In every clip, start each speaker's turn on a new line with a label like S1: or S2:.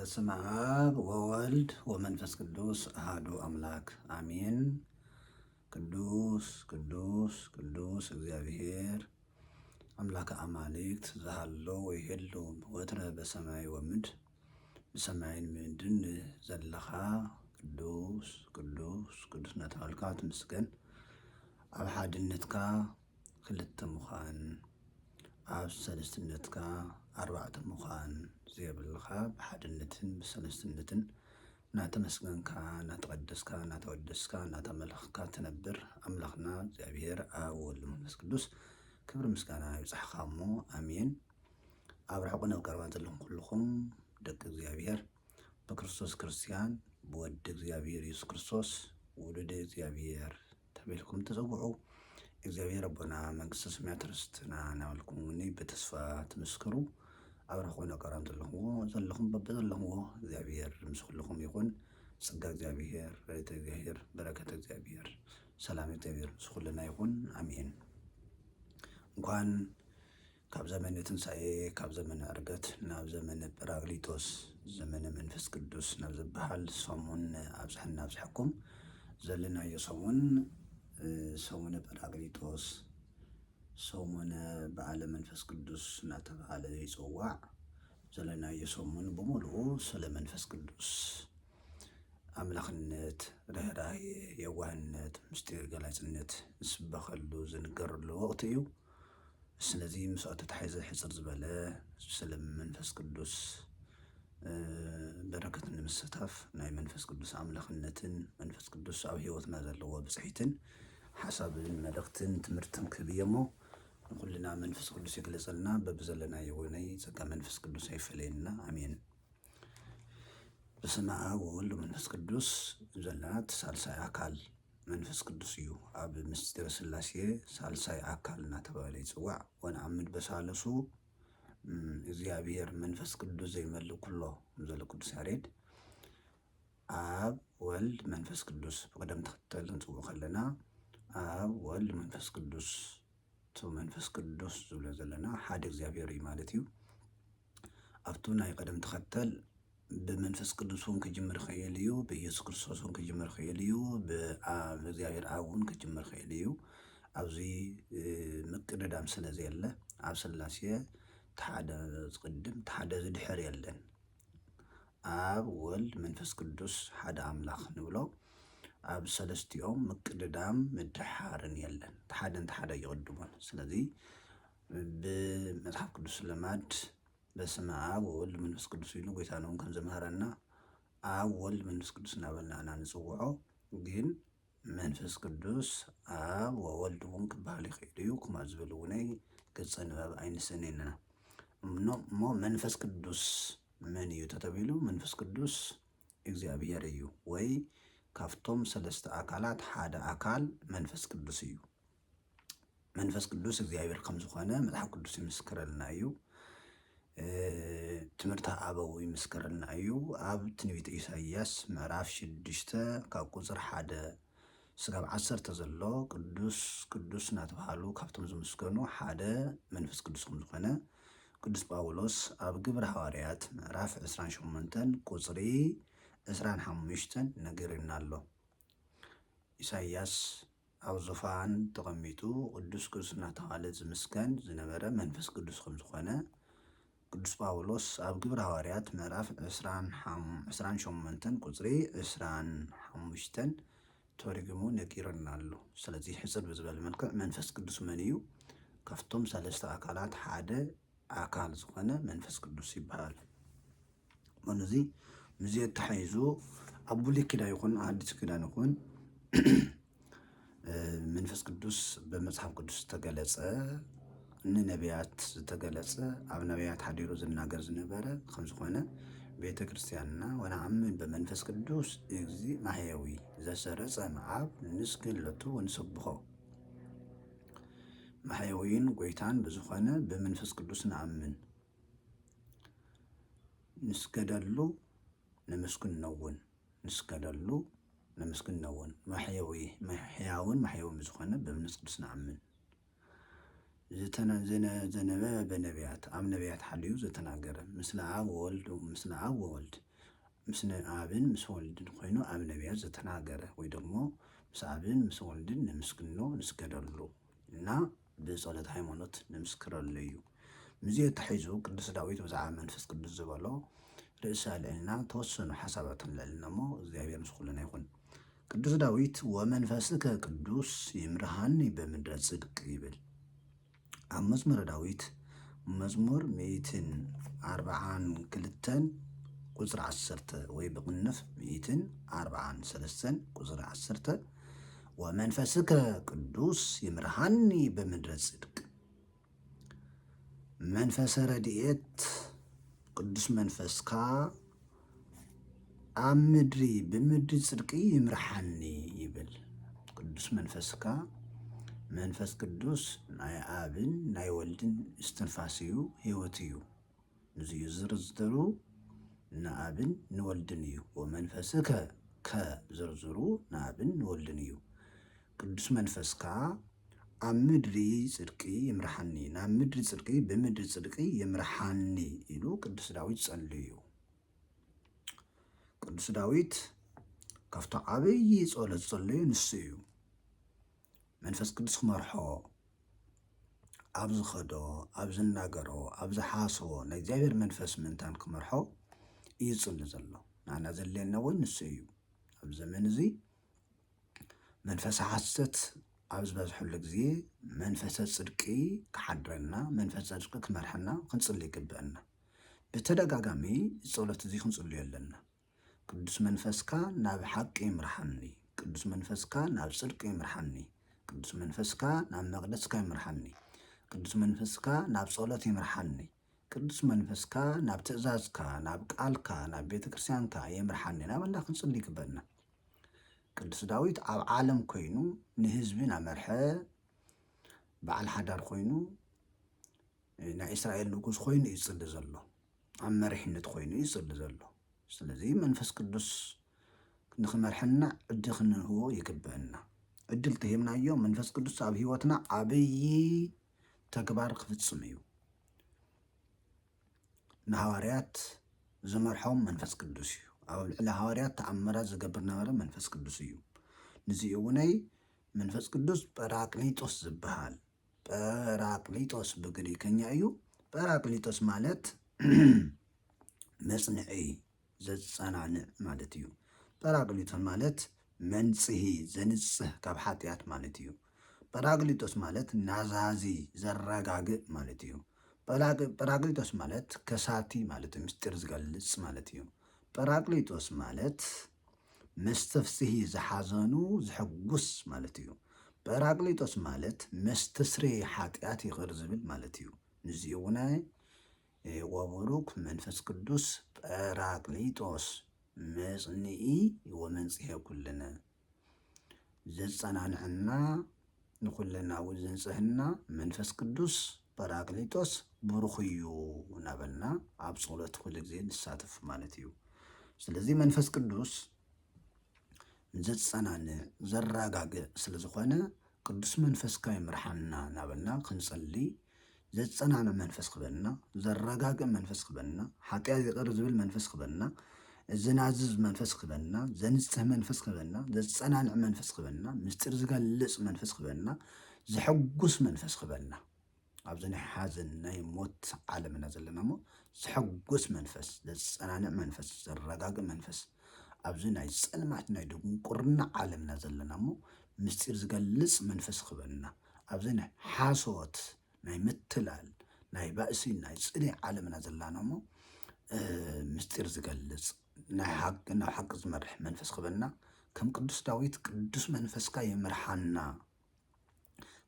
S1: በስመ አብ ወወልድ ወመንፈስ ቅዱስ አሐዱ አምላክ አሜን። ቅዱስ ቅዱስ ቅዱስ እግዚአብሔር አምላከ አማልክት ዘሃሎ ወይሄሉ ወትረ በሰማይ ወምድር ብሰማይን ምድርን ዘለኻ ቅዱስ ቅዱስ ቅዱስ እናተባህልካ ትመስገን። ኣብ ሓድነትካ ክልተ ምዃን ኣብ ሰለስትነትካ ኣርባዕተ ምዃን ዘየብልኻ ብሓድነትን ብሰለስትነትን እናተመስገንካ እናተቀደስካ እናተወደስካ እናተመለኽካ ትነብር ኣምላኽና እግዚአብሔር ኣብ ወልድ መንፈስ ቅዱስ ክብሪ ምስጋና ይብፅሕካ እሞ ኣሜን። ኣብ ርሑቕን ኣብ ቀረባን ዘለኹም ኩልኹም ደቂ እግዚአብሔር በክርስቶስ ክርስቲያን ብወዲ እግዚአብሔር ኢየሱስ ክርስቶስ ውሉደ እግዚአብሔር ተባሂልኩም ትፅውዑ እግዚአብሔር ኣቦና መንግስተ ሰማያት ርስትና ናበልኩም እውኒ ብተስፋ ትምስክሩ። ኣብ ርሑቕን ኣብ ቀረባን ዘለኹም በብዘለኹምዎ እግዚአብሔር ምስ ኩልኹም ይኹን። ጸጋ እግዚአብሔር ረድኤተ እግዚአብሔር በረከተ እግዚአብሔር ሰላም እግዚአብሔር ምስ ኩልና ይኹን ኣሜን። እንኳን ካብ ዘመነ ትንሣኤ ካብ ዘመነ ዕርገት ናብ ዘመነ ጰራቅሊጦስ ዘመነ መንፈስ ቅዱስ ናብ ዝበሃል ሰሙን ኣብዝሐና ኣብዝሐኩም ዘለናዮ ሰሙን ሰሙነ ጰራቅሊጦስ ሰሙነ በዓለ መንፈስ ቅዱስ እናተባህለ ይፅዋዕ። ዘለናዮ ሰሙን ብምሉኡ ስለ መንፈስ ቅዱስ ኣምላኽነት፣ ርህራሄ፣ የዋህነት፣ ምስጢር ገላጽነት ዝስበኸሉ ዝንገረሉ ወቕቲ እዩ። ስለዚ ምስኡ ተታሒዘ ሕፅር ዝበለ ስለ መንፈስ ቅዱስ በረከት ንምስታፍ ናይ መንፈስ ቅዱስ ኣምላኽነትን መንፈስ ቅዱስ ኣብ ሂወትና ዘለዎ ብፅሒትን ሓሳብን መልእኽትን ትምህርትን ክህብ እሞ ንኩልና መንፈስ ቅዱስ ይግለፀልና። በብዘለናዮ ናይ ጸጋ መንፈስ ቅዱስ ኣይፈለየና ኣሜን። በስመ አብ ወወልድ ወመንፈስ ቅዱስ ዘላት ሳልሳይ ኣካል መንፈስ ቅዱስ እዩ። ኣብ ምስጢረ ስላሴ ሳልሳይ ኣካል እናተባህለ ይፅዋዕ። ወነአምድ በሳለሱ እግዚአብሔር መንፈስ ቅዱስ ዘይመልእ ኩሎ ዘሎ ቅዱስ ያሬድ ኣብ ወልድ መንፈስ ቅዱስ ብቅደም ተኸተል ክንፅውዕ ከለና ኣብ ወልድ መንፈስ ቅዱስ ቶ መንፈስ ቅዱስ ዝብሎ ዘለና ሓደ እግዚአብሔር እዩ ማለት እዩ። ኣብቱ ናይ ቀደም ተኸተል ብመንፈስ ቅዱስ እውን ክጅምር ክእል እዩ፣ ብኢየሱስ ክርስቶስ እውን ክጅምር ክእል እዩ፣ ብእግዚአብሔር ኣብ እውን ክጅምር ክእል እዩ። ኣብዚ ምቅድዳም ስለ ዘየለ ኣብ ስላሴ ተሓደ ዝቅድም ተሓደ ዝድሕር የለን። ኣብ ወልድ መንፈስ ቅዱስ ሓደ ኣምላኽ ንብሎ ኣብ ሰለስቲኦም ምቅድዳም ምድሓርን የለን። ተሓደን ተሓደ ይቅድሙን። ስለዚ ብመጽሓፍ ቅዱስ ልማድ በስመ አብ ወወልድ መንፈስ ቅዱስ ኢሉ ጎይታና እውን ከም ዘምሃረና ኣብ ወልድ መንፈስ ቅዱስ እናበልና ኢና ንፅውዖ። ግን መንፈስ ቅዱስ ኣብ ወወልድ እውን ክበሃል ይኽእል እዩ። ከምኡ ዝበሉ እውነይ ገፀ ንባብ ኣይንስእንና እሞ መንፈስ ቅዱስ መን እዩ ተተቢሉ መንፈስ ቅዱስ እግዚአብሔር እዩ፣ ወይ ካብቶም ሰለስተ ኣካላት ሓደ ኣካል መንፈስ ቅዱስ እዩ። መንፈስ ቅዱስ እግዚአብሔር ከም ዝኾነ መጽሓፍ ቅዱስ ይምስክረልና እዩ። ትምህርተ ኣበው ይምስክረልና እዩ። ኣብ ትንቢተ ኢሳይያስ ምዕራፍ 6 ካብ ቁፅሪ 1 ስጋብ 10 ዘሎ ቅዱስ ቅዱስ እናተባህሉ ካብቶም ዝምስገኑ ሓደ መንፈስ ቅዱስ ከም ዝኾነ ቅዱስ ጳውሎስ ኣብ ግብረ ሐዋርያት ምዕራፍ 28 ቁፅሪ 25 ነጊሩና ኣሎ። ኢሳይያስ ኣብ ዙፋን ተቐሚጡ ቅዱስ ቅዱስ እናተባህለ ዝምስገን ዝነበረ መንፈስ ቅዱስ ከም ዝኾነ ቅዱስ ጳውሎስ ኣብ ግብረ ሐዋርያት ምዕራፍ 28 ቁፅሪ 25 ተሪጉሙ ነጊሩና ኣሎ። ስለዚ ሕፅር ብዝበለ መልክዕ መንፈስ ቅዱስ መን እዩ? ካብቶም ሰለስተ ኣካላት ሓደ ኣካል ዝኾነ መንፈስ ቅዱስ ይበሃል። እዚ ምዚ ተሓይዙ ኣብ ብሉይ ኪዳን ይኹን ኣዲስ ኪዳን ይኹን መንፈስ ቅዱስ በመጽሓፍ ቅዱስ ዝተገለጸ ንነቢያት ዝተገለጸ ኣብ ነቢያት ሓዲሩ ዝናገር ዝነበረ ከም ዝኾነ ቤተ ክርስቲያንና ወነአምን በመንፈስ ቅዱስ እግዚ ማሕየዊ ዘሰረጸ መዓብ ንስግደቱ ወንስብሖ ማሕየዊን ጎይታን ብዝኾነ በመንፈስ ቅዱስ ንኣምን ንስገደሉ ንምስግነውን ንስገደሉ ንምስግነውን ሕያውን ማሕየውን ብዝኾነ በመንፈስ ቅዱስ ንኣምን ዘነበ በነቢያት ኣብ ነቢያት ሓልዩ ዝተናገረ ምስለ አብ ወወልድ ምስ አብን ምስ ወልድን ኮይኑ ኣብ ነቢያት ዝተናገረ ወይ ደግሞ ምስ አብን ምስ ወልድን ንምስግኖ ንስገደሉ እና ብጸሎት ሃይማኖት ንምስክረሉ እዩ። ምዚኦ ተሒዙ ቅዱስ ዳዊት ብዛዕባ መንፈስ ቅዱስ ዝበሎ ርእሳ ልዕልና ተወሰኑ ሓሳባት ንልዕልና እሞ እግዚአብሔር ምስ ኩልና ይኹን። ቅዱስ ዳዊት ወመንፈስከ ቅዱስ ይምርሃኒ በምድረ ጽድቅ ይብል ኣብ መዝሙረ ዳዊት መዝሙር 142 ቁጽሪ 10 ወይ ብቕንፍ 143 ቁጽሪ 10 ወመንፈስከ ቅዱስ ይምርሃኒ በምድረ ጽድቅ መንፈሰ ረድኤት ቅዱስ መንፈስካ ኣብ ምድሪ ብምድሪ ጽድቂ ይምርሓኒ ይብል። ቅዱስ መንፈስካ መንፈስ ቅዱስ ናይ አብን ናይ ወልድን እስትንፋስ እዩ፣ ህይወት እዩ። ንዚዩ ዝርዝሩ ንአብን ንወልድን እዩ። ወመንፈስከ ከዝርዝሩ ንአብን ንወልድን እዩ። ቅዱስ መንፈስካ ኣብ ምድሪ ጽድቂ ይምርሓኒ፣ ናብ ምድሪ ጽድቂ ብምድሪ ጽድቂ ይምርሓኒ ኢሉ ቅዱስ ዳዊት ጸልዩ። ቅዱስ ዳዊት ካብቶ ዓብይ ጸሎት ጸልዩ ንሱ እዩ። መንፈስ ቅዱስ ክመርሖ ኣብ ዝኸዶ ኣብ ዝናገሮ ኣብ ዝሓስቦ ናይ እግዚአብሔር መንፈስ ምንታን ክመርሖ እዩ ዝጽሊ ዘሎ። ንዓና ዘድልየና እውን ንሱ እዩ። ኣብ ዘመን እዚ መንፈስ ሓሰት ኣብ ዝበዝሐሉ ግዜ መንፈሰ ጽድቂ ክሓድረና መንፈሰ ጽድቂ ክመርሐና ክንጽሊ ይግብአና። ብተደጋጋሚ ጸሎት እዚ ክንጽልዮ ኣለና። ቅዱስ መንፈስካ ናብ ሓቂ ይምርሐኒ፣ ቅዱስ መንፈስካ ናብ ጽድቂ ይምርሐኒ፣ ቅዱስ መንፈስካ ናብ መቅደስካ ይምርሐኒ፣ ቅዱስ መንፈስካ ናብ ጸሎት ይምርሐኒ፣ ቅዱስ መንፈስካ ናብ ትእዛዝካ ናብ ቃልካ ናብ ቤተክርስትያንካ ይምርሐኒ ናበልና ክንጽሊ ይግብአና። ቅዱስ ዳዊት ኣብ ዓለም ኮይኑ ንህዝቢ ናመርሐ በዓል ሓዳር ኮይኑ ናይ እስራኤል ንጉስ ኮይኑ ይጽሊ ዘሎ፣ ኣብ መሪሕነት ኮይኑ ይጽሊ ዘሎ። ስለዚ መንፈስ ቅዱስ ንኽመርሐና ዕድል ክንህቦ ይግብአና። ዕድል ተሂብናዮ መንፈስ ቅዱስ ኣብ ህይወትና ዓብይ ተግባር ክፍጽም እዩ። ንሃዋርያት ዝመርሖም መንፈስ ቅዱስ እዩ። ኣብ ልዕሊ ሃዋርያት ተኣምራት ዝገብር ነበረ መንፈስ ቅዱስ እዩ። ንዚኡ እውነይ መንፈስ ቅዱስ ጰራቅሊጦስ ዝበሃል፣ ጰራቅሊጦስ ብግሪከኛ እዩ። ጰራቅሊጦስ ማለት መጽንዒ ዘጸናንዕ ማለት እዩ። ጰራቅሊጦስ ማለት መንጽሂ ዘንጽህ ካብ ሓጢአት ማለት እዩ። ጰራቅሊጦስ ማለት ናዛዚ ዘረጋግእ ማለት እዩ። ጰራቅሊጦስ ማለት ከሳቲ ማለት እዩ፣ ምስጢር ዝገልጽ ማለት እዩ። ጰራቅሊጦስ ማለት መስተፍስሒ ዝሓዘኑ ዝሕጉስ ማለት እዩ። ጰራቅሊጦስ ማለት መስተስረይ ሓጢአት ይቕር ዝብል ማለት እዩ። ንዚኡ እውን ወቡሩክ መንፈስ ቅዱስ ጰራቅሊጦስ መጽንዒ ወመንጽሔ ኩልነ ዘጸናንዐና ንኩልና እውን ዘንጽህና መንፈስ ቅዱስ ጰራቅሊጦስ ብሩኽ እዩ እናበልና ኣብ ጸሎት ኩሉ ግዜ ንሳተፍ ማለት እዩ። ስለዚ መንፈስ ቅዱስ ዘጸናንዕ ዘረጋግእ ስለ ዝኾነ ቅዱስ መንፈስካ ይምርሐና እናበልና ክንጸሊ ዘጸናንዕ መንፈስ ክበልና፣ ዘረጋግእ መንፈስ ክበልና፣ ሓጢአት ይቕር ዝብል መንፈስ ክበልና፣ ዝናዝዝ መንፈስ ክበልና፣ ዘንጽህ መንፈስ ክበልና፣ ዘጸናንዕ መንፈስ ክበልና፣ ምስጢር ዝገልጽ መንፈስ ክበልና፣ ዝሕጉስ መንፈስ ክበልና። ኣብዚ ናይ ሓዘን ናይ ሞት ዓለምና ዘለና እሞ ዝሕጉስ መንፈስ፣ ዘጸናንዕ መንፈስ፣ ዘረጋግእ መንፈስ ኣብዚ ናይ ጸልማት ናይ ድንቁርና ዓለምና ዘለና እሞ ምስጢር ዝገልጽ መንፈስ ክበልና። ኣብዚ ናይ ሓሶት ናይ ምትላል ናይ ባእሲ ናይ ጽልይ ዓለምና ዘለና እሞ ምስጢር ዝገልጽ ናይ ሓቂ ናብ ሓቂ ዝመርሕ መንፈስ ክበልና። ከም ቅዱስ ዳዊት ቅዱስ መንፈስካ ይምርሐና፣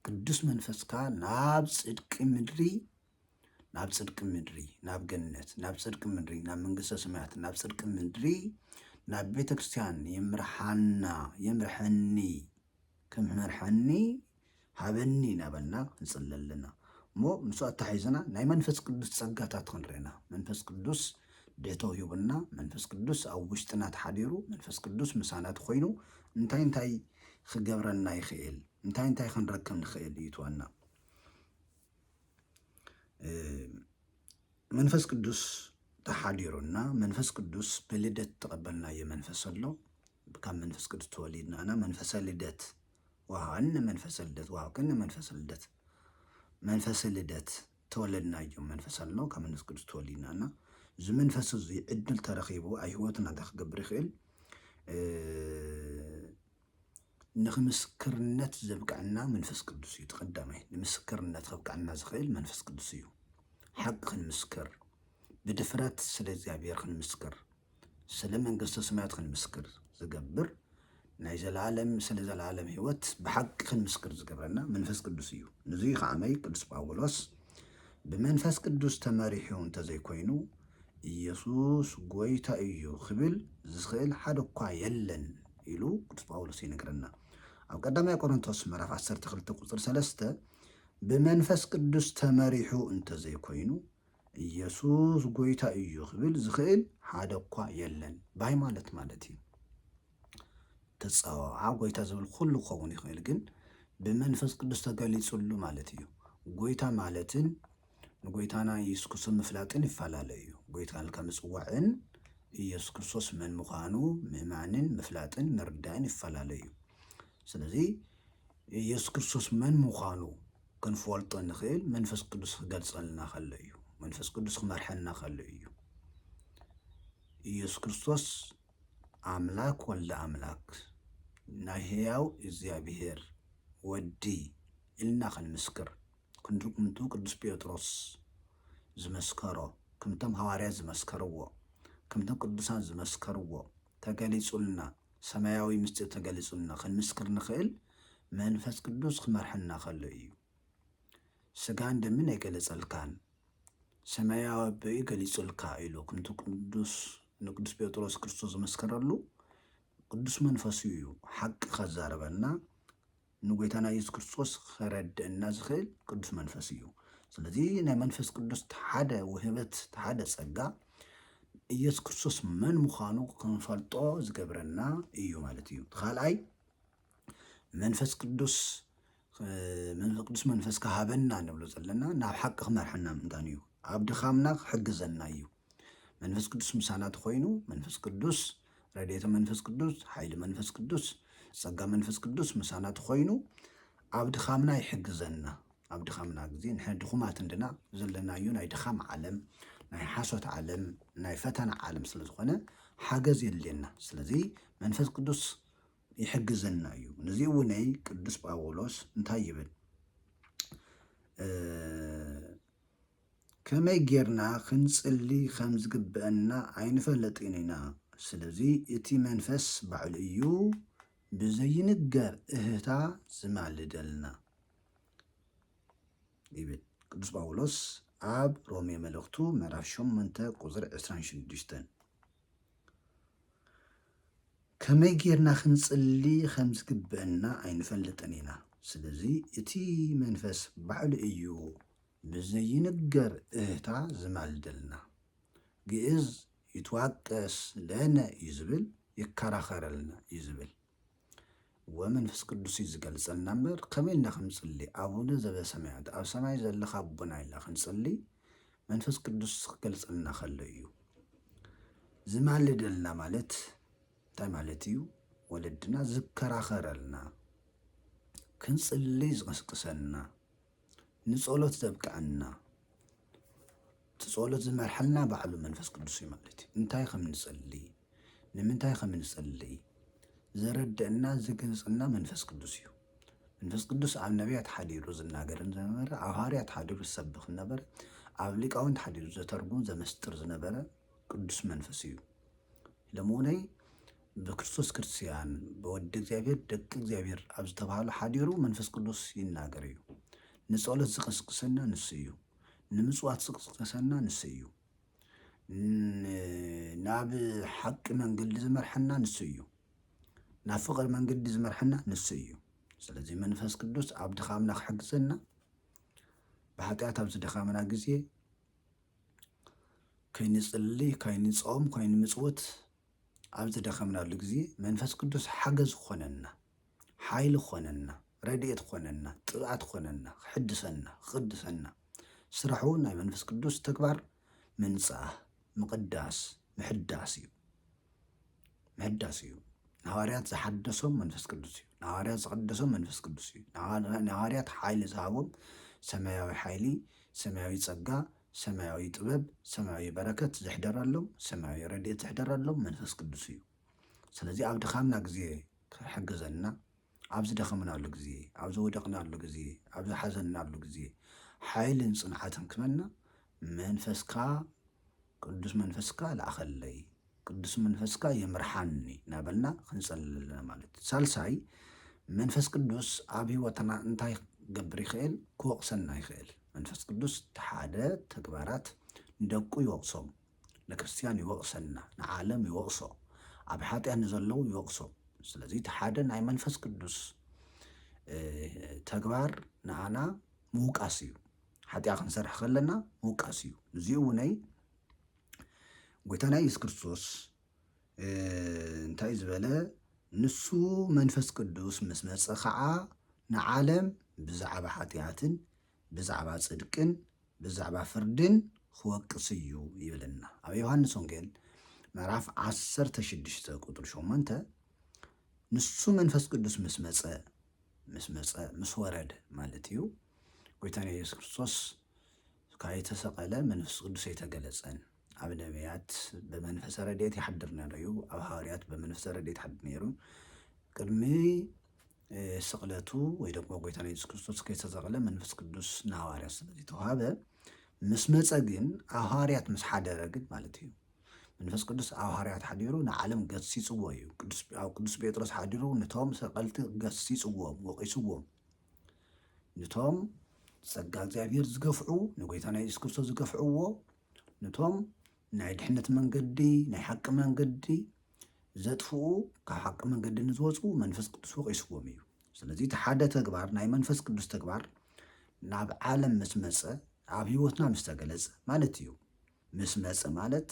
S1: ቅዱስ መንፈስካ ናብ ጽድቂ ምድሪ፣ ናብ ጽድቂ ምድሪ፣ ናብ ገነት፣ ናብ ጽድቂ ምድሪ፣ ናብ መንግሥተ ሰማያት፣ ናብ ጽድቂ ምድሪ፣ ናብ ቤተ ክርስቲያን ይምርሐና፣ ይምርሐኒ፣ ክምርሐኒ ሃበኒ ናበልና ክንጽሊ ኣለና እሞ ምስኡ ኣተሓሒዝና ናይ መንፈስ ቅዱስ ጸጋታት ክንርአና። መንፈስ ቅዱስ ድሕቶ ሂቡና፣ መንፈስ ቅዱስ ኣብ ውሽጥና ተሓዲሩ፣ መንፈስ ቅዱስ ምሳናት ኮይኑ እንታይ እንታይ ክገብረና ይኽእል፣ እንታይ እንታይ ክንረክብ ንኽእል ይትዋና። መንፈስ ቅዱስ ተሓዲሩና መንፈስ ቅዱስ ብልደት ተቀበልናዮ መንፈስ ኣሎ ካብ መንፈስ ቅዱስ ተወሊድናና መንፈሰ ልደት ወሃብን መንፈሰ ልደት ወሃብክን መንፈሰ ልደት መንፈሰ ልደት ተወለድናዮ መንፈስ ኣሎ ካብ መንፈስ ቅዱስ ተወሊድናና እዚ መንፈስ እዚ ዕድል ተረኺቡ ኣይ ህይወትና እንታይ ክገብር ይኽእል ንኽምስክርነት ዘብቃዕና መንፈስ ቅዱስ እዩ ተቐዳማይ ንምስክርነት ከብቃዕና ዝኽእል መንፈስ ቅዱስ እዩ ሓቂ ክንምስክር ብድፍረት ስለ እግዚኣብሔር ክንምስክር ስለ መንግስተ ሰማያት ክንምስክር ዝገብር ናይ ዘለዓለም ስለ ዘለዓለም ህይወት ብሓቂ ክንምስክር ዝገብረና መንፈስ ቅዱስ እዩ ንዙ ከዓመይ ቅዱስ ጳውሎስ ብመንፈስ ቅዱስ ተመሪሑ እንተዘይኮይኑ ኢየሱስ ጎይታ እዩ ክብል ዝኽእል ሓደ እኳ የለን ኢሉ ቅዱስ ጳውሎስ ይነግረና ኣብ ቀዳማይ ቆሮንቶስ ምዕራፍ 12 ቁፅር 3 ብመንፈስ ቅዱስ ተመሪሑ እንተዘይኮይኑ ኢየሱስ ጎይታ እዩ ክብል ዝኽእል ሓደ እኳ የለን ባይ ማለት እዩ ተጻዋዓ ጎይታ ዝብል ኩሉ ክኸውን ይኽእል ግን ብመንፈስ ቅዱስ ተገሊጹሉ ማለት እዩ ጎይታ ማለትን ንጎይታና ኢየሱስ ክርስቶስ ምፍላጥን ይፈላለዩ ጎይታ ከምጽዋዕን ኢየሱስ ክርስቶስ መን ምዃኑ ምእማንን ምፍላጥን ምርዳእን ይፈላለዩ ስለዚ ኢየሱስ ክርስቶስ መን ምዃኑ ክንፈልጦ ንኽእል መንፈስ ቅዱስ ክገልጸልና ከሎ እዩ መንፈስ ቅዱስ ክመርሐና ከሎ እዩ ኢየሱስ ክርስቶስ አምላክ ወልደ አምላክ ናይ ሕያው እግዚአብሔር ወዲ ኢልና ክንምስክር ክንድቁምቱ ቅዱስ ጴጥሮስ ዝመስከሮ ከምቶም ሐዋርያት ዝመስከርዎ ከምቶም ቅዱሳን ዝመስከርዎ ተገሊጹልና ሰማያዊ ምስጢር ተገሊጹልና ክንምስክር ንኽእል መንፈስ ቅዱስ ክመርሐና ከሎ እዩ ስጋን ደምን ኣይገለጸልካን ሰማያዊ አበይ ገሊጹልካ ኢሉ ከምቱ ቅዱስ ንቅዱስ ጴጥሮስ ክርስቶስ ዝመስከረሉ ቅዱስ መንፈስ እዩ ሓቂ ከዛረበና ንጎይታና ኢየሱስ ክርስቶስ ክረድአና ዝኽእል ቅዱስ መንፈስ እዩ ስለዚ ናይ መንፈስ ቅዱስ ሓደ ውህበት ሓደ ጸጋ ኢየሱስ ክርስቶስ መን ምዃኑ ክንፈልጦ ዝገብረና እዩ ማለት እዩ ካልኣይ መንፈስ ቅዱስ መንፈስ ከሃበና ንብሎ ዘለና ናብ ሓቂ ክመርሐና ምንታን እዩ ኣብ ድኻምና ክሕግዘና እዩ መንፈስ ቅዱስ ምሳና ተኮይኑ መንፈስ ቅዱስ ረድኤተ መንፈስ ቅዱስ ሓይሊ መንፈስ ቅዱስ ጸጋ መንፈስ ቅዱስ ምሳና ተኮይኑ ኣብ ድኻምና ይሕግዘና ኣብ ድኻምና ግዜ ንሕና ድኹማት እንድና ዘለናዩ ናይ ድኻም ዓለም ናይ ሓሶት ዓለም ናይ ፈተና ዓለም ስለ ዝኾነ ሓገዝ የድልየና ስለዚ መንፈስ ቅዱስ ይሕግዘና እዩ ነዚ እውነይ ቅዱስ ጳውሎስ እንታይ ይብል ከመይ ጌርና ክንጽሊ ከም ዝግብአና ኣይንፈለጥን ኢና ስለዚ እቲ መንፈስ ባዕሉ እዩ ብዘይንገር እህታ ዝማልደልና ይብል ቅዱስ ጳውሎስ ኣብ ሮሜ መልእኽቱ ምዕራፍ 8 ቁፅሪ 26 ከመይ ጌርና ክንጽሊ ከም ዝግብአና ኣይንፈልጥን ኢና ስለዚ እቲ መንፈስ ባዕሉ እዩ ብዘይንገር እህታ ዝማልደልና ግእዝ ይትዋቀስ ለነ እዩ ዝብል ይከራኸረልና እዩ ዝብል ወመንፈስ ቅዱስ ዝገልጸልና እምበር ከመይ ኢልና ክንጽሊ አቡነ ዘበሰማያት ኣብ ሰማይ ዘለኻ አቦና ኢልና ክንጽሊ መንፈስ ቅዱስ ክገልጸልና ከሎ እዩ ዝማልደልና ማለት እንታይ ማለት እዩ ወለድና ዝከራኸረልና ክንጽሊ ዝቀስቅሰና ንጸሎት ዘብቃዕና ጸሎት ዝመርሐልና ባዕሉ መንፈስ ቅዱስ እዩ ማለት እዩ እንታይ ከም ንጸሊ ንምንታይ ከም ንጸሊ ዘረድአና ዝገልጸልና መንፈስ ቅዱስ እዩ መንፈስ ቅዱስ ኣብ ነቢያት ሓዲሩ ዝናገርን ዝነበረ ኣብ ሐዋርያት ሓዲሩ ዝሰብኽ ዝነበረ ኣብ ሊቃውንት ሓዲሩ ዘተርጉም ዘመስጥር ዝነበረ ቅዱስ መንፈስ እዩ ለሞነይ በክርስቶስ ክርስቲያን በወዲ እግዚአብሔር ደቂ እግዚአብሔር ኣብ ዝተባሃሉ ሓዲሩ መንፈስ ቅዱስ ይናገር እዩ ንጸሎት ዝቀስቅሰና ንሱ እዩ ንምጽዋት ዝቀስቅሰና ንሱ እዩ ናብ ሓቂ መንገዲ ዝመርሐና ንሱ እዩ ናብ ፍቕሪ መንገዲ ዝመርሐና ንሱ እዩ ስለዚ መንፈስ ቅዱስ ኣብ ድኻምና ክሕግዘና ብኃጢአት ኣብ ዝደኻምና ግዜ ከይንጽሊ ከይንጾም ከይንምጽውት ኣብ ዝደኸምናሉ ግዜ መንፈስ ቅዱስ ሓገዝ ኮነና ሓይሊ ኮነና ረድኤት ኮነና ጥብዓት ኮነና ክሕድሰና ክቅድሰና ስራሑ ናይ መንፈስ ቅዱስ ተግባር ምንጻህ ምቅዳስ ምሕዳስ እዩ ምሕዳስ እዩ ንሐዋርያት ዝሓደሶም መንፈስ ቅዱስ እዩ ንሐዋርያት ዝቀደሶም መንፈስ ቅዱስ እዩ ንሐዋርያት ሓይሊ ዝሃቦም ሰማያዊ ሓይሊ ሰማያዊ ጸጋ ሰማያዊ ጥበብ ሰማያዊ በረከት ዝሕደረሎም ሰማያዊ ረድኤት ዝሕደረሎም መንፈስ ቅዱስ እዩ ስለዚ ኣብ ድኻምና ግዜ ክሕግዘና ኣብ ዝደኸምናሉ ግዜ ኣብ ዝወደቕናሉ ግዜ ኣብ ዝሓዘናሉ ግዜ ሓይልን ጽንዓትን ክመና መንፈስካ ቅዱስ መንፈስካ ላእኸለይ ቅዱስ መንፈስካ የምርሓኒ ናበልና ክንጸልይ ኣለና ማለት እዩ ሳልሳይ መንፈስ ቅዱስ ኣብ ህይወትና እንታይ ክገብር ይኽእል ክወቕሰና ይኽእል መንፈስ ቅዱስ ሓደ ተግባራት ንደቁ ይወቕሶም ንክርስቲያን ይወቕሰና ንዓለም ይወቕሶ ኣብ ሓጢኣት ንዘለዉ ይወቕሶ ስለዚ እቲ ሓደ ናይ መንፈስ ቅዱስ ተግባር ንኣና ምውቃስ እዩ ሓጢኣት ክንሰርሕ ከለና ምውቃስ እዩ እዚኡ እውነይ ጎይታና ኢየሱስ ክርስቶስ እንታይ ዝበለ ንሱ መንፈስ ቅዱስ ምስ መፀ ከዓ ንዓለም ብዛዕባ ሓጢኣትን ብዛዕባ ጽድቅን ብዛዕባ ፍርድን ክወቅስ እዩ ይብለና ኣብ ዮሃንስ ወንጌል ምዕራፍ 16 ቁጥሪ 8 ንሱ መንፈስ ቅዱስ ምስ ወረደ ማለት እዩ ጎይታና ኢየሱስ ክርስቶስ ካይተሰቐለ መንፈስ ቅዱስ የተገለጸን ኣብ ነቢያት በመንፈስ ረድኤት ይሓድር ነይሩ ኣብ ሐዋርያት በመንፈስ ረድኤት ይሓድር ነይሩ ቅድሚ ስቕለቱ ወይ ደግሞ ጎይታና ኢየሱስ ክርስቶስ ከይተሰቐለ መንፈስ ቅዱስ ንሐዋርያት ስለዚ ተዋሃበ ምስ መፀ ግን ኣብ ሐዋርያት ምስ ሓደረ ግን ማለት እዩ መንፈስ ቅዱስ ኣብ ሐዋርያት ሓዲሩ ንዓለም ገሲጽዎ እዩ ቅዱስ ጴጥሮስ ሓዲሩ ነቶም ሰቐልቲ ገሲጽዎም ወቂስዎም ነቶም ጸጋ እግዚአብሔር ዝገፍዑ ንጎይታና ኢየሱስ ክርስቶስ ዝገፍዕዎ ነቶም ናይ ድሕነት መንገዲ ናይ ሓቂ መንገዲ ዘጥፍኡ ካብ ሓቂ መንገዲ ንዝወፁ መንፈስ ቅዱስ ወቂስዎም እዩ ስለዚ እቲ ሓደ ተግባር ናይ መንፈስ ቅዱስ ተግባር ናብ ዓለም ምስ መፀ ኣብ ህይወትና ምስ ተገለጸ ማለት እዩ ምስ መፀ ማለት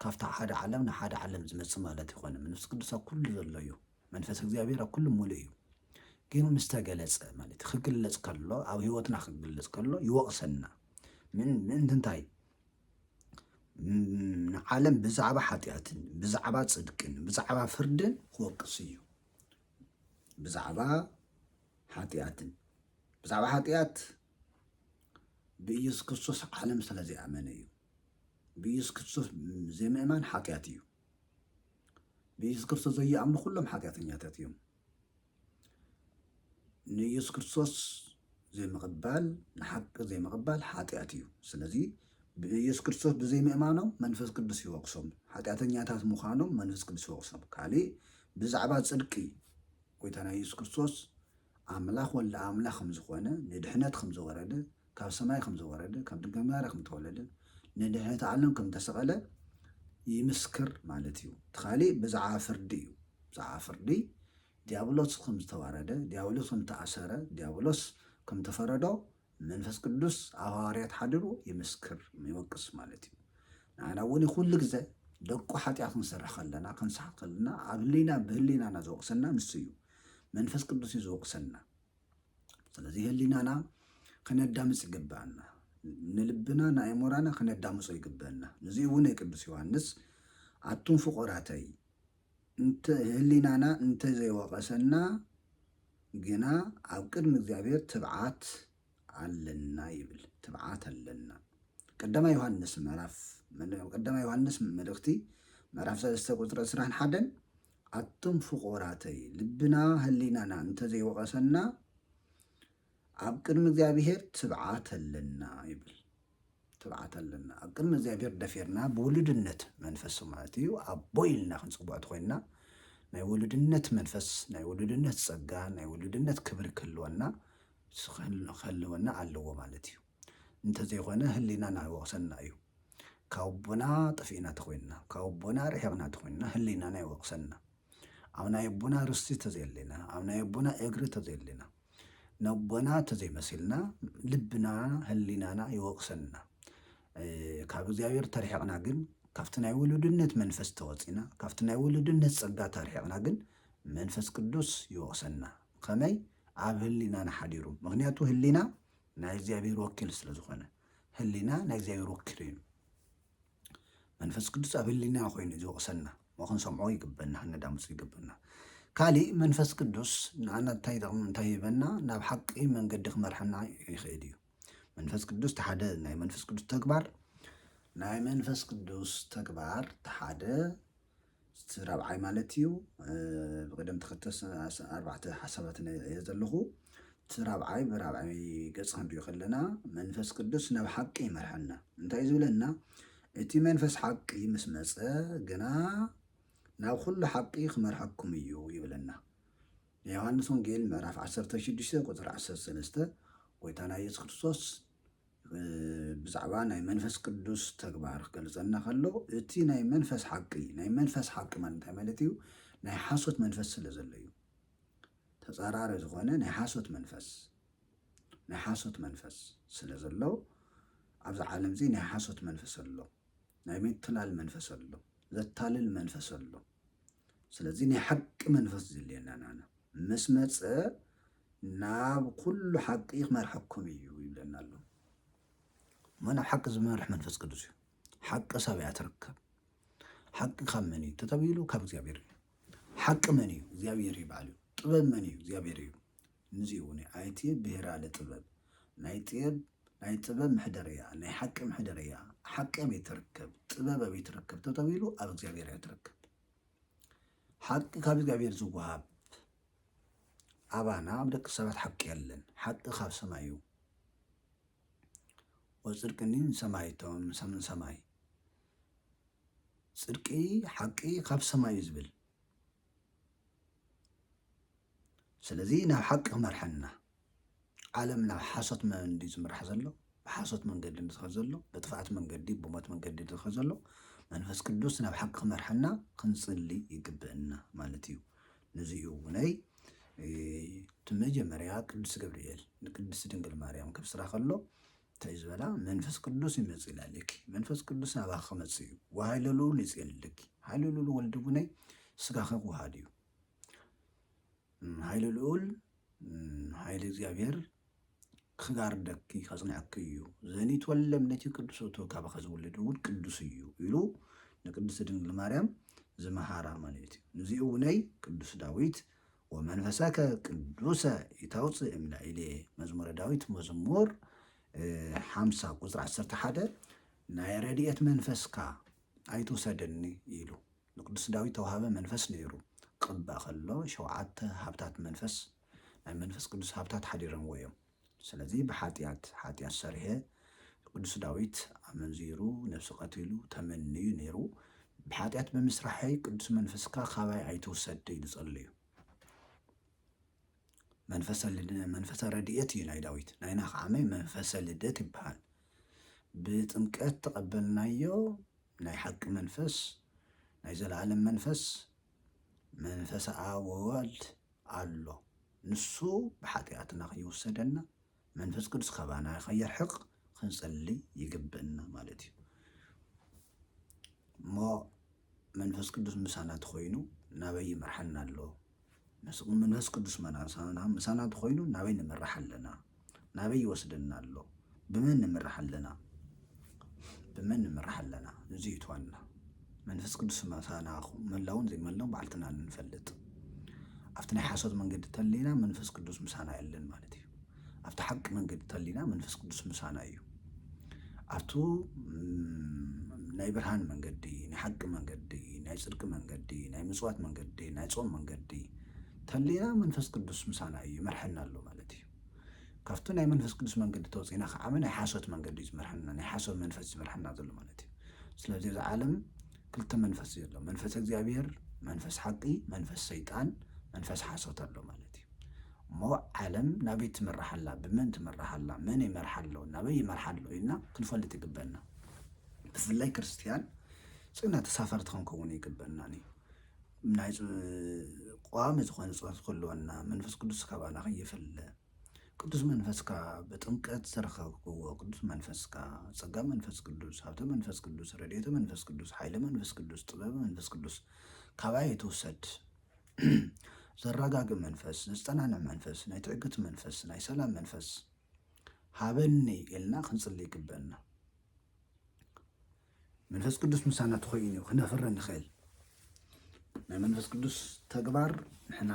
S1: ካብታ ሓደ ዓለም ናብ ሓደ ዓለም ዝመጽእ ማለት ይኾነ መንፈስ ቅዱስ ኣብ ኩሉ ዘሎ እዩ መንፈስ እግዚአብሔር ኣብ ኩሉ ሙሉእ እዩ ግን ምስ ተገለጸ ማለት ክግለጽ ከሎ ኣብ ህይወትና ክግለጽ ከሎ ይወቕሰና ምንታይ ንዓለም ብዛዕባ ሓጢኣትን ብዛዕባ ጽድቅን ብዛዕባ ፍርድን ክወቅስ እዩ ብዛዕባ ሓጢኣት ብኢየሱስ ክርስቶስ ዓለም ስለዘይኣመነ እዩ ብኢየሱስ ክርስቶስ ዘይምእማን ሓጢኣት እዩ ብኢየሱስ ክርስቶስ ዘይኣምኑ ኩሎም ሓጢኣተኛታት እዮም ንኢየሱስ ክርስቶስ ዘይምቕባል ንሓቂ ዘይምቕባል ሓጢኣት እዩ ስለዚ ብኢየሱስ ክርስቶስ ብዘይምእማኖም መንፈስ ቅዱስ ይወቅሶም ሓጢኣተኛታት ምዃኖም መንፈስ ቅዱስ ይወቅሶም ካሊእ ብዛዕባ ጽድቂ ጎይታና ኢየሱስ ክርስቶስ ኣምላኽ ወላ ኣምላኽ ከም ዝኾነ ንድሕነት ከም ዝወረደ ካብ ሰማይ ከም ዝወረደ ካብ ድንግል ማርያም ከም ተወለደ ንድሕነት ዓለም ከም ተሰቐለ ይምስክር ማለት እዩ ካሊእ ብዛዕባ ፍርዲ እዩ ብዛዕባ ፍርዲ ዲያብሎስ ከም ዝተዋረደ ዲያብሎስ ከም ተኣሰረ ዲያብሎስ ከም ተፈረዶ መንፈስ ቅዱስ ኣብ ሐዋርያት ሓዲሩ ይምስክር ይወቅስ ማለት እዩ ንኣና እውን ኩሉ ግዜ ደቁ ሓጢኣት ክንሰርሕ ከለና ክንስሓት ከለና ኣብ ብህሊናና ዝወቅሰና ንሱ እዩ መንፈስ ቅዱስ እዩ ዝወቅሰና ስለዚ ህሊናና ክነዳምፅ ይግባአና ንልብና ንኣእምሮና ክነዳምፆ ይግባአና እዚ እውን ቅዱስ ዮሃንስ ኣቱም ፍቁራተይ ህሊናና እንተዘይወቀሰና ግና ኣብ ቅድሚ እግዚአብሔር ትብዓት ኣለና ይብል ትብዓት ኣለና ቀዳማይ ዮሃንስ መልእኽቲ ምዕራፍ 3 ቁጥሪ 21 ኣቱም ፍቁራተይ ልብና ህሊናና እንተዘይወቀሰና ኣብ ቅድሚ እግዚአብሔር ትብዓት ኣለና ይብል ትብዓት ኣለና ኣብ ቅድሚ እግዚአብሔር ደፊርና ብውሉድነት መንፈስ ማለት እዩ ኣቦ ኢልና ክንፅዋዕ ኮይና ናይ ውሉድነት መንፈስ ናይ ውሉድነት ጸጋ ናይ ውሉድነት ክብሪ ክህልወና ኣለዎ ማለት እዩ እንተዘይኮነ ህሊናና ይወቅሰና እዩ ካብ ቦና ጠፊእና ተኮይንና ካብ ቦና ርሕቕና ተኮይንና ህሊናና ይወቅሰና ኣብ ናይ ቦና ርስቲ ተዘየለና ኣብ ናይ ቦና እግሪ ተዘየለና ነቦና ተዘይመሲልና ልብና ህሊናና ይወቅሰና ካብ እግዚአብሔር ተርሕቕና ግን ካብቲ ናይ ውሉድነት መንፈስ ተወፂና ካብቲ ናይ ውሉድነት ጸጋ ተርሕቕና ግን መንፈስ ቅዱስ ይወቅሰና ከመይ ኣብ ህሊናና ሓዲሩ ምክንያቱ ህሊና ናይ እግዚአብሔር ወኪል ስለ ዝኾነ ህሊና ናይ እግዚአብሔር ወኪል እዩ መንፈስ ቅዱስ አብሊና ኮይኑ ዝወቅሰና ወክንሰምዖ ይግበና ነዳምፁ ይግበና ካልእ መንፈስ ቅዱስ ንኣና እንታይ ጥቕሚ እንታይ ይበና ናብ ሓቂ መንገዲ ክመርሐና ይኽእል እዩ መንፈስ ቅዱስ ተሓደ ናይ መንፈስ ቅዱስ ተግባር ናይ መንፈስ ቅዱስ ተግባር ተሓደ ረብዓይ ማለት እዩ ብቅደም ተኸተል 4 ሓሳባት እየ ዘለኹ ረብዓይ ብረብዓይ ገጽ ክንሪኦ ከለና መንፈስ ቅዱስ ናብ ሓቂ ይመርሐና እንታይ ዝብለና እቲ መንፈስ ሓቂ ምስ መፀ ግና ናብ ኩሉ ሓቂ ክመርሐኩም እዩ ይብለና ዮሃንስ ወንጌል ምዕራፍ 16 ቁፅሪ 13 ጎይታና ኢየሱስ ክርስቶስ ብዛዕባ ናይ መንፈስ ቅዱስ ተግባር ክገልጸና ከሎ እቲ ናይ መንፈስ ሓቂ ማለት እንታይ ማለት እዩ ናይ ሓሶት መንፈስ ስለ ዘሎ እዩ ተጻራሪ ዝኾነ ናይ ሓሶት መንፈስ ስለ ዘሎ ኣብዚ ዓለም እዚ ናይ ሓሶት መንፈስ ኣሎ ናይ ምትላል መንፈስ ኣሎ ዘታልል መንፈስ ኣሎ ስለዚ ናይ ሓቂ መንፈስ ዝልየና ናና ምስ መፀ ናብ ኩሉ ሓቂ ክመርሐኩም እዩ ይብለና ኣሎ ናብ ሓቂ ዝመርሕ መንፈስ ቅዱስ እዩ ሓቂ ሰብያ ትርከብ ሓቂ ካብ መን እዩ ተተቢሉ ካብ እግዚአብሔር እዩ ሓቂ መን እዩ እግዚአብሔር ይባል እዩ ጥበብ መን እዩ እግዚአብሔር እዩ ንዚኡ ኣይቲ ብሄራ ለጥበብ ናይ ጥበብ ምሕደርያ ናይ ሓቂ ምሕደርያ ሓቂ ኣበይ ትርከብ ጥበብ ኣበይ ትርከብ ተተቢሉ ኣብ እግዚአብሔር እያ ትርከብ ሓቂ ካብ እግዚአብሔር ዝወሃብ ኣባና ኣብ ደቂ ሰባት ሓቂ የለን ሓቂ ካብ ሰማይ እዩ ወፅድቅኒ ሰማይቶም ሰምን ሰማይ ጽድቂ ሓቂ ካብ ሰማይ ዝብል ስለዚ ናብ ሓቂ ክመርሐና ዓለም ናብ ሓሶት መንገዲ ዝምራሕ ዘሎ ብሓሶት መንገዲ ዝኸድ ዘሎ ብጥፋኣት መንገዲ ብሞት መንገዲ ዝኸድ ዘሎ መንፈስ ቅዱስ ናብ ሓቂ ክመርሐና ክንጽሊ ይግብአና ማለት እዩ ነዚኡ እውነይ መጀመርያ ቅዱስ ገብርኤል ንቅድስቲ ድንግል ማርያም ከብስራ ከሎ እንታይ ዝበላ መንፈስ ቅዱስ ይመጽእ ኢላለኪ መንፈስ ቅዱስ ናባኻ ክመጽእ እዩ ወሃይለ ልዑል ይጽልለኪ ሃይለ ልዑል ወልዲ እውነይ ስጋኸ ክወሃድ እዩ ሃይለ ልዑል ሃይለ እግዚአብሔር ክጋርደኪ ከጽንዐኪ እዩ ዘኒት ወለም ነቲ ቅዱስ እቶ ካባኸ ዝውለድ እውን ቅዱስ እዩ ኢሉ ንቅድስቲ ድንግል ማርያም ዝመሃራ ማለት እዩ ነዚኡ እውነይ ቅዱስ ዳዊት ወመንፈሰከ ቅዱሰ ይታውፅእ እምላኢሌ መዝሙረ ዳዊት መዝሙር 50 ቁፅሪ 11 ናይ ረድኤት መንፈስካ ኣይትውሰደኒ ኢሉ ንቅዱስ ዳዊት ተዋሃበ መንፈስ ነይሩ ቅባእ ከሎ 7 ሃብታት መንፈስ ናይ መንፈስ ቅዱስ ሃብታት ሓዲሮምዎ እዮም ስለዚ ብሓጢያት ሰሪሐ ቅዱስ ዳዊት ኣመንዚሩ ነፍሲ ቀቲሉ ተመንዩ ነይሩ ብሓጢያት ብምስራሐይ ቅዱስ መንፈስካ ካባይ ኣይትውሰድ ኢሉ ጸልዩ መንፈሰ ረድኤት እዩ ናይ ዳዊት ናይና ከዓመይ መንፈሰ ልደት ይበሃል ብጥምቀት ተቐበልናዮ ናይ ሓቂ መንፈስ ናይ ዘለዓለም መንፈስ መንፈሰ አብ ወወልድ ኣሎ ንሱ ብሓጢኣትና ከይወሰደና መንፈስ ቅዱስ ካባና ከየርሕቕ ክንጸሊ ይግብአና ማለት እዩ እሞ መንፈስ ቅዱስ ምሳና ተኮይኑ ናበይ ይመርሐና ኣሎ መንፈስ ቅዱስ ምሳና ተኮይኑ ናበይ ንምራሕ ኣለና ናበይ ይወስደና ኣሎ ብመን ንምራሕ ኣለና እዚ ይትዋና መንፈስ ቅዱስ ምሳና መላውን ዘይመላውን ባዕልትና ንፈልጥ ኣብቲ ናይ ሓሶት መንገዲ ተሊና መንፈስ ቅዱስ ምሳና የለን ማለት እዩ ኣብቲ ሓቂ መንገዲ ተሊና መንፈስ ቅዱስ ምሳና እዩ ኣብቱ ናይ ብርሃን መንገዲ ናይ ሓቂ መንገዲ ናይ ጽድቂ መንገዲ ናይ ምጽዋት መንገዲ ናይ ጾም መንገዲ ተሊና መንፈስ ቅዱስ ምሳና እዩ ይመርሐና ኣሎ ማለት እዩ ካብቱ ናይ መንፈስ ቅዱስ መንገዲ ተወፂና ከዓ ናይ ሓሶት መንገዲ ዝመርሐና ናይ ሓሶት መንፈስ ዝመርሐና ዘሎ ማለት እዩ ስለዚ እዚ ዓለም ክልተ መንፈስ ዘሎ መንፈስ እግዚአብሔር መንፈስ ሓቂ መንፈስ ሰይጣን መንፈስ ሓሶት ኣሎ ማለት እዩ እሞ ዓለም ናበይ ትመራሓላ ብመን ትመራሓላ መን ይመርሓሎ ናበይ ይመርሓሎ ኢልና ክንፈልጥ ይግበአና ብፍላይ ክርስቲያን ጽና ተሳፈርቲ ክንከውን ይግበአና ናይ ቋሚ ዝኾነ ጽዋት ከለወና መንፈስ ቅዱስ ካባና ከይፈለ ቅዱስ መንፈስካ በጥምቀት ዝረኸብክዎ ቅዱስ መንፈስካ ጸጋ መንፈስ ቅዱስ ሃብተ መንፈስ ቅዱስ ረድኤተ መንፈስ ቅዱስ ኃይለ መንፈስ ቅዱስ ጥበብ መንፈስ ቅዱስ ካባይ የተወሰድ ዘረጋግእ መንፈስ ዘጸናንዕ መንፈስ ናይ ትዕግት መንፈስ ናይ ሰላም መንፈስ ሃበኒ ኢልና ክንጽሊ ይግበአና መንፈስ ቅዱስ ምሳና ተኾይኑ ክነፍረ ንኽእል ናይ መንፈስ ቅዱስ ተግባር ንሕና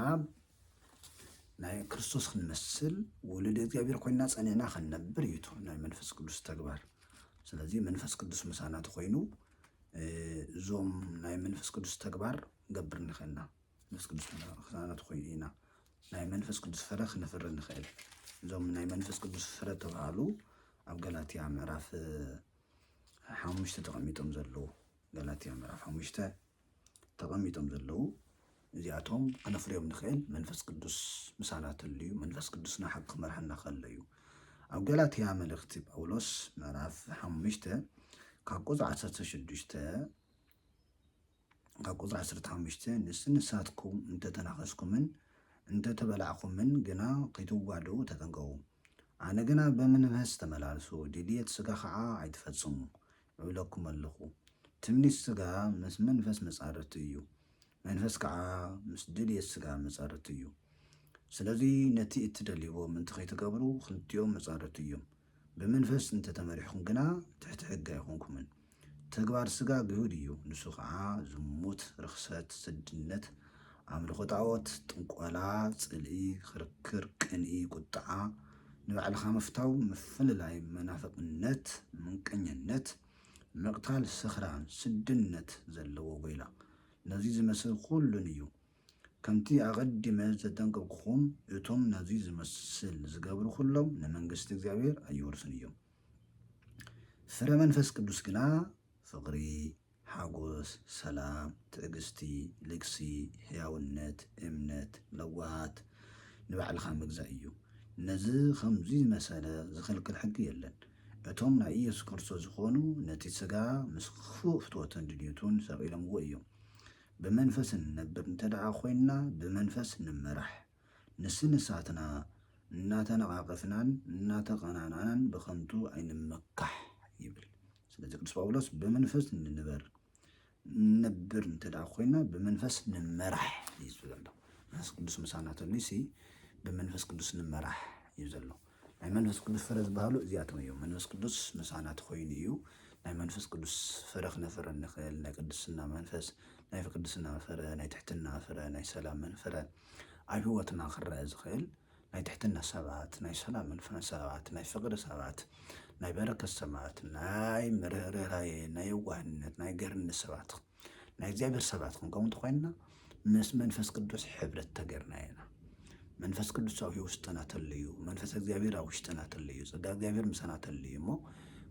S1: ናይ ክርስቶስ ክንመስል ወለደ እግዚአብሔር ኮይና ፀኒዕና ክንነብር እዩ ናይ መንፈስ ቅዱስ ተግባር። ስለዚ መንፈስ ቅዱስ ምሳና ተኾይኑ እዞም ናይ መንፈስ ቅዱስ ተግባር ገብር ንኽእልና መንፈስ ቅዱስ ምሳና ተኾይኑ ኢና ናይ መንፈስ ቅዱስ ፍረ ክነፍር ንኽእል። እዞም ናይ መንፈስ ቅዱስ ፍረ ተባሃሉ ኣብ ገላትያ ምዕራፍ 5 ተቐሚጦም ዘለዉ ገላትያ ምዕራፍ 5 ተቐሚጦም ዘለዉ እዚኣቶም ክነፍርዮም ንኽእል መንፈስ ቅዱስ ምሳና ተልዩ መንፈስ ቅዱስና ሓቂ ክመርሐና ከሎ እዩ። ኣብ ገላትያ መልእኽቲ ጳውሎስ ምዕራፍ 5 ካብ ቁፅሪ 16 ካብ ቁፅሪ 15 ንስንሳትኩም እንተተናኸስኩምን እንተተበላዕኩምን ግና ከይትዋድኡ ተጠንቀቁ። ኣነ ግና በመንፈስ ተመላልሱ ድልየት ስጋ ከዓ ኣይትፈጽሙ ይብለኩም ኣለኹ። ትምኒት ስጋ ምስ መንፈስ መጻረርቲ እዩ፣ መንፈስ ከዓ ምስ ድልየት ስጋ መጻረርቲ እዩ። ስለዚ ነቲ እትደልይዎ ምንቲ ከይትገብሩ ክልቲኦም መጻረርቲ እዮም። ብመንፈስ እንተተመሪሕኩም ግና ትሕቲ ሕጊ ኣይኮንኩምን። ተግባር ስጋ ግሁድ እዩ፣ ንሱ ከዓ ዝሙት፣ ርክሰት፣ ስድነት፣ ኣምልኾ ጣዖት፣ ጥንቆላ፣ ጽልኢ፣ ክርክር፣ ቅንኢ፣ ቁጥዓ፣ ንባዕልኻ ምፍታው፣ ምፍልላይ፣ መናፍቅነት፣ ምንቀኝነት፣ መቕታል፣ ስኽራን፣ ስድነት ዘለዎ ጎይላ ነዚ ዝመስል ኩሉን እዩ። ከምቲ ኣቐዲመ ዘጠንቀቅኩም እቶም ነዚ ዝመስል ዝገብሩ ኩሎም ንመንግስቲ እግዚአብሔር ኣይወርሱን እዮም። ፍረ መንፈስ ቅዱስ ግና ፍቕሪ፣ ሓጎስ፣ ሰላም፣ ትዕግስቲ፣ ልግሲ፣ ሕያውነት፣ እምነት፣ ለዋሃት፣ ንባዕልኻ ምግዛእ እዩ። ነዚ ከምዚ መሰለ ዝኽልክል ሕጊ የለን። እቶም ናይ ኢየሱስ ክርስቶስ ዝኾኑ ነቲ ስጋ ምስ ክፉእ ፍትወትን ድልየቱን ሰቂሎምዎ እዮም። ብመንፈስ እንነብር እንተደኣ ኮይንና ብመንፈስ እንመራሕ፣ ንስንሳትና እናተነቃቀፍናን እናተቀናናናን ብከንቱ ኣይንመካሕ ይብል። ስለዚ ቅዱስ ጳውሎስ ብመንፈስ እንነብር እንተደኣ ኮይንና ብመንፈስ እንመራሕ እዩ ዘሎ። መንፈስ ቅዱስ ምሳና ተልዩሲ ብመንፈስ ቅዱስ እንመራሕ እዩ ዘሎ። ናይ መንፈስ ቅዱስ ፍረ ዝበሃሉ እዚኣቶም እዮም። መንፈስ ቅዱስ ምሳና ተኾይኑ እዩ ናይ መንፈስ ቅዱስ ፍረ ክነፍረ ንኽእል። ናይ ቅድስና መንፈስ፣ ናይ ቅድስና ፍረ፣ ናይ ትሕትና ፍረ፣ ናይ ሰላም ፍረ ኣብ ሂወትና ክረአ ዝኽእል ናይ ትሕትና ሰባት፣ ናይ ሰላም ሰባት፣ ናይ ፍቅሪ ሰባት፣ ናይ በረከት ሰባት፣ ናይ ርህራሄ፣ ናይ የዋህነት፣ ናይ ገርነት ሰባት፣ ናይ እግዚአብሔር ሰባት ክንከውን እንተኮይንና ምስ መንፈስ ቅዱስ ሕብረት ተገርና ኢና። መንፈስ ቅዱስ ኣብ ውሽጥና ተልዩ፣ መንፈስ እግዚአብሔር ኣብ ውሽጥና ተልዩ፣ ጸጋ እግዚአብሔር ምሳና ተልዩ እሞ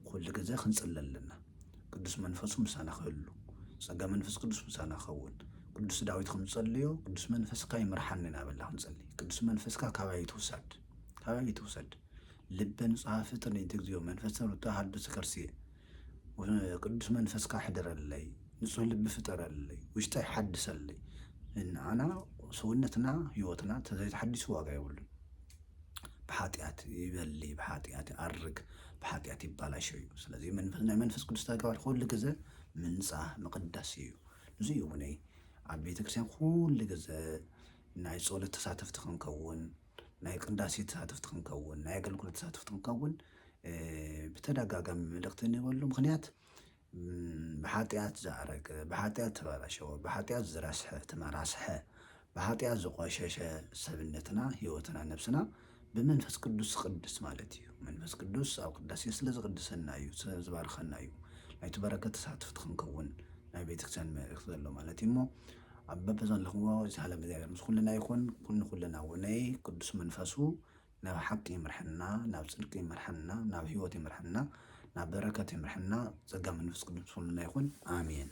S1: ኩሉ ግዜ ክንጽልይ ኣለና። ቅዱስ መንፈሱ ምሳና ክህሉ፣ ጸጋ መንፈስ ቅዱስ ምሳና ክኸውን። ቅዱስ ዳዊት ከም ዝጸልዮ ቅዱስ መንፈስካ ይምርሐኒ እናበላ ክንጸልይ። ቅዱስ መንፈስካ ካባይ ትውሰድ ልበ ንጹሐ ፍጥር ንእግዚኦ መንፈስ ሩታ ሃልብስ ከርሲየ ቅዱስ መንፈስካ ሕድረለይ፣ ንጹህ ልቢ ፍጠረለይ፣ ውሽጠይ ሓድሰለይ። አና ሰውነትና ህይወትና ተዘይተሐዲሱ ዋጋ የብሉን። ብሓጢአት ይበሊ፣ ብሓጢአት ይአርግ፣ ብሓጢአት ይባላሽ እዩ። ስለዚ ናይ መንፈስ ቅዱስ ተግባር ኩሉ ግዜ ምንጻህ ምቅዳስ እዩ። እዚ እዩ እውን ኣብ ቤተክርስትያን ኩሉ ግዜ ናይ ጸሎት ተሳተፍቲ ክንከውን፣ ናይ ቅዳሴ ተሳተፍቲ ክንከውን፣ ናይ ኣገልግሎት ተሳተፍቲ ክንከውን ብተደጋጋሚ መልእኽቲ እንበሉ ምክንያት ብሓጢአት ዝኣረገ፣ ብሓጢአት ተበላሸወ፣ ብሓጢአት ዝረስሐ ተመራስሐ፣ ብሓጢአት ዝቆሸሸ ሰብነትና፣ ህይወትና፣ ነብስና ብመንፈስ ቅዱስ ቅድስ ማለት እዩ። መንፈስ ቅዱስ ኣብ ቅዳሴ ስለ ዝቅድሰና እዩ፣ ስለ ዝባርኸና እዩ። ናይቲ በረከት ተሳተፍቲ ክንከውን ናይ ቤተክርስትያን መልእኽቲ ዘሎ ማለት እዩ። እሞ ኣብ በበዘለኹዎ ሰላም እግዚአብሔር ምስ ኩልና ይኹን። ኩልና እውነይ ቅዱስ መንፈሱ ናብ ሓቂ ይምርሐና፣ ናብ ጽድቂ ይምርሐና፣ ናብ ህይወት ይምርሐና፣ ናብ በረከት ይምርሐና። ጸጋ መንፈስ ቅዱስ ምስ ኩልና ይኹን። አሜን።